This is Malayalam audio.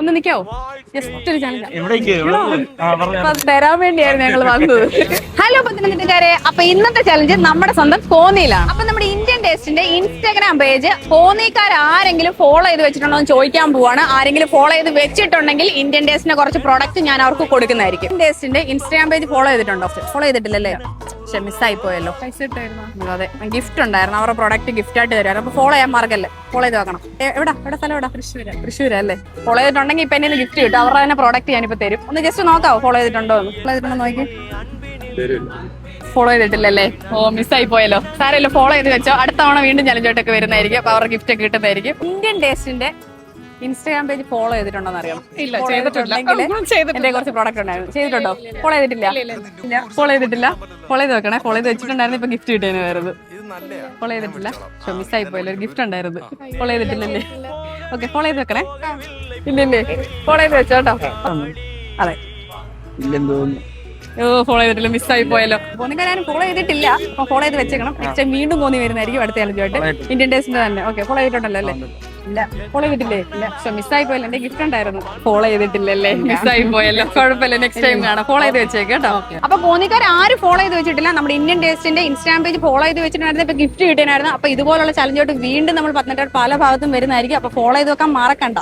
ഒന്ന് നിൽക്കാവോ? ജസ്റ്റ് ഒരു ചലഞ്ച് തരാൻ വേണ്ടിയായിരുന്നു ഞങ്ങൾ വന്നത്. ഹലോ പത്തനംതിട്ടക്കാരെ, അപ്പൊ ഇന്നത്തെ ചലഞ്ച് നമ്മുടെ സ്വന്തം കോന്നിയിലാണ്. അപ്പൊ നമ്മുടെ ഇന്ത്യൻ ടേസ്റ്റിന്റെ ഇൻസ്റ്റാഗ്രാം പേജ് കോന്നിക്കാർ ആരെങ്കിലും ഫോളോ ചെയ്ത് വെച്ചിട്ടുണ്ടോ എന്ന് ചോദിക്കാൻ പോവാണ്. ആരെങ്കിലും ഫോളോ ചെയ്ത് വെച്ചിട്ടുണ്ടെങ്കിൽ ഇന്ത്യൻ ടേസ്റ്റിന്റെ കുറച്ച് പ്രോഡക്റ്റ് ഞാൻ അവർക്ക് കൊടുക്കുന്നതായിരിക്കും. ഇന്ത്യൻ ടേസ്റ്റിന്റെ ഇൻസ്റ്റാഗ്രാം പേജ് ഫോളോ ചെയ്തിട്ടുണ്ടോ? ഫോളോ ചെയ്തിട്ടില്ലല്ലേ? പക്ഷെ മിസ്സായി പോയല്ലോ. പൈസ ഇട്ടായിരുന്നു. അതെ, ഗിഫ്റ്റ് ഉണ്ടായിരുന്നു. അവരുടെ പ്രോഡക്റ്റ് ഗിഫ്റ്റ് ആയിട്ട് തരുമായിരുന്നു. അപ്പൊ ഫോളോ ചെയ്യാൻ മറക്കല്ലേ, ഫോളോ ചെയ്ത് വെക്കണം. എവിടെ സ്ഥലം എവിടെ? തൃശ്ശൂര് അല്ലേ? ഫോളോ ചെയ്തിട്ടുണ്ടെങ്കിൽ ഇപ്പൊ എന്നെ ഗിഫ്റ്റ് കിട്ടും. അവരുടെ തന്നെ പ്രോഡക്റ്റ് ഞാനിപ്പോ തരും. ഒന്ന് ജസ്റ്റ് നോക്കാവോ ഫോളോ ചെയ്തിട്ടുണ്ടോ എന്ന്? ഫോളോ ചെയ്തിട്ടുണ്ടോ നോക്കി. ഫോളോ ചെയ്തിട്ടില്ലല്ലേ? ഓ, മിസ്സായി പോയല്ലോ. സാരമില്ല, ഫോളോ ചെയ്ത് വെച്ചോ. അടുത്ത തവണ വീണ്ടും ചലഞ്ചോട്ടൊക്കെ വരുന്നതായിരിക്കും. അപ്പൊ അവരുടെ ഗിഫ്റ്റ് ഒക്കെ കിട്ടുന്നതായിരിക്കും. ഇന്ത്യൻ ടേസ്റ്റിന്റെ ഇൻസ്റ്റാഗ്രാം പേജ് ഫോളോ ചെയ്തിട്ടുണ്ടോ എന്നറിയാം? ഇല്ല, എന്റെ കുറച്ച് പ്രോഡക്റ്റ് ഉണ്ടായിരുന്നു. ചെയ്തിട്ടുണ്ടോ? ഫോളോ ചെയ്തിട്ടില്ല. ഫോളോ ചെയ്തിട്ടില്ല. ഫോളോ ചെയ്ത് വെക്കണേ. ഫോളോ ചെയ്ത് വെച്ചിട്ടുണ്ടായിരുന്നു. ഇപ്പൊ ഗിഫ്റ്റ് കിട്ടിയായിരുന്നു. ഫോളോ ചെയ്തിട്ടില്ല. പക്ഷെ മിസ്സായി പോയല്ലോ, ഒരു ഗിഫ്റ്റ് ഉണ്ടായിരുന്നു. ഫോളോ ചെയ്തിട്ടില്ലല്ലേ? ഓക്കെ, ഫോളോ ചെയ്ത് വെക്കണേ. ഇല്ലല്ലേ? ഫോളോ ചെയ്ത് വെച്ചോട്ടോ. അതെ, ഫോളോ ചെയ്തിട്ടില്ല, മിസ്സായി പോയല്ലോ. കോന്നിക്കാർ ആരും ഫോളോ ചെയ്തിട്ടില്ല. അപ്പൊ ഫോളോ ചെയ്ത് വെച്ചേക്കണം. നെക്സ്റ്റ് ടൈം വീണ്ടും കോന്നി വരുന്നതായിരിക്കും അടുത്ത ചലഞ്ചുമായിട്ട്. ഇന്ത്യൻ ടേസ്റ്റിന്റെ തന്നെ. ഓക്കെ, ഫോളോ ചെയ്തിട്ടുണ്ടല്ലോ അല്ലേ? ഇല്ല, ഫോളോ ചെയ്തിട്ടില്ലേ? ഇല്ല, പക്ഷെ മിസ്സായി പോയല്ലോ. എന്റെ ഗിഫ്റ്റ് ഉണ്ടായിരുന്നു. ഫോളോ ചെയ്തിട്ടില്ലല്ലേ? മിസ്സായി പോയല്ലോ. കുഴപ്പമില്ല, നെക്സ്റ്റ് ടൈം കാണാം. ഫോളോ ചെയ്ത് വെച്ചേക്ക് കേട്ടോ. അപ്പൊ കോന്നിക്കാർ ആരും ഫോളോ ചെയ്ത് വെച്ചിട്ടില്ല. നമ്മുടെ ഇന്ത്യൻ ടേസ്റ്റിന്റെ ഇൻസ്റ്റാഗ്രാം പേജ് ഫോളോ ചെയ്ത് വെച്ചിട്ടുണ്ടായിരുന്നു. ഇപ്പൊ ഗിഫ്റ്റ് കിട്ടിയായിരുന്നു. അപ്പൊ ഇതുപോലുള്ള ചലഞ്ചോട്ട് വീണ്ടും നമ്മൾ പത്തനംതിട്ട പല ഭാഗത്തും വരുന്നതായിരിക്കും. അപ്പൊ ഫോളോ ചെയ്ത് വെക്കാൻ മറക്കണ്ട.